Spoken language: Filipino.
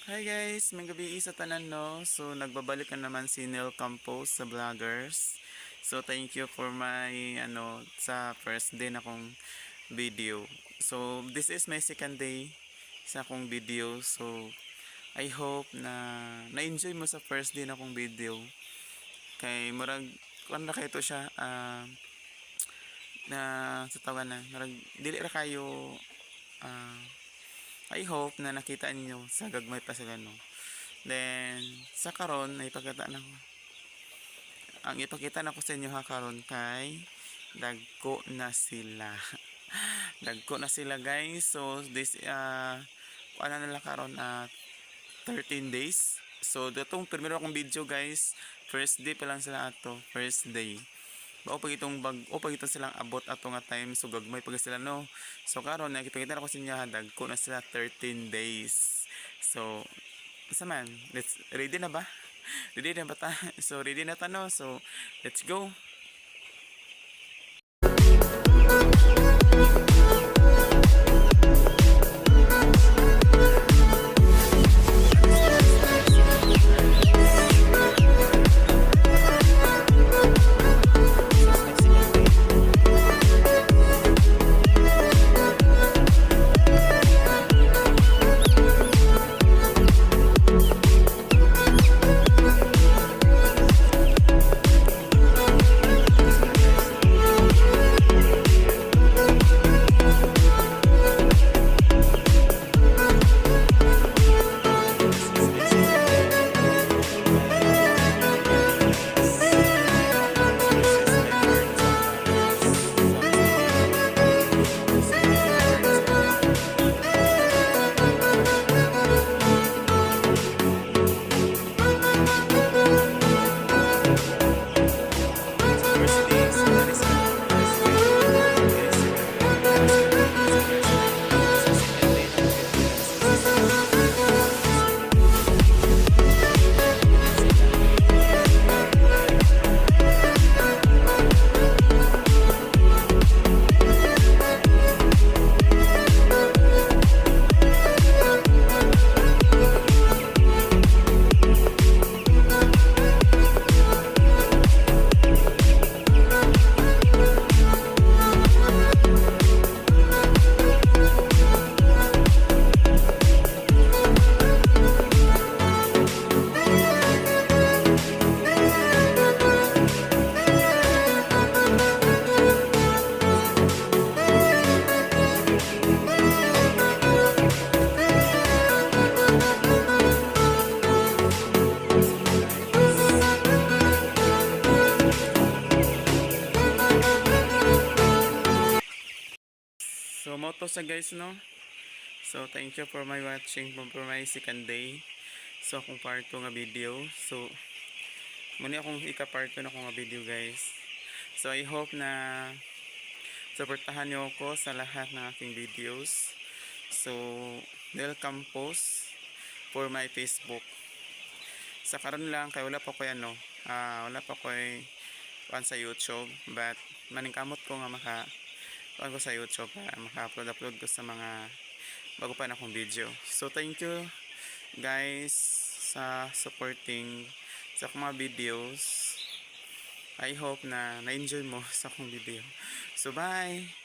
Hi guys, may gabi sa tanan no. So nagbabalik na naman si Neil Campos sa Vloggers. So thank you for my sa first day na kong video. So this is my second day sa akong video. So I hope na na-enjoy mo sa first day na kong video. Kay murag kuan na kay to siya na sa tawanan na murag dili ra kayo ah, I hope na nakita niyo sa gagmay pa sila no. Then sa karon ay ipakita na ko. Ang ipakita na ko sa inyo ha karon kay dagko na sila. Dagko na sila guys. So this ano nila karon 13 days. So datong primero akong video guys. First day pa lang sila ato, first day. Bao pag itong o pag itong silang abot ato nga time so gagmay pag sila no. So karon nakikita na ko sa inyo dagko na sila 13 days. So sa man, let's ready na ba? Ready na ba ta? So ready na ta no. So let's go. So moto sa guys no. So thank you for my watching for my second day. So akong part 2 nga video. So muna akong ika-part 2 na akong nga video guys. So I hope na suportahan niyo ako sa lahat ng aking videos. So Neil Campos for my Facebook. Sa karon lang kay wala pa ko wala pa ko sa YouTube but maningkamot ko nga ko sa YouTube para maka-upload ko sa mga bago pa na akong video. So thank you guys sa supporting sa akong mga videos. I hope na na-enjoy mo sa akong video. So bye!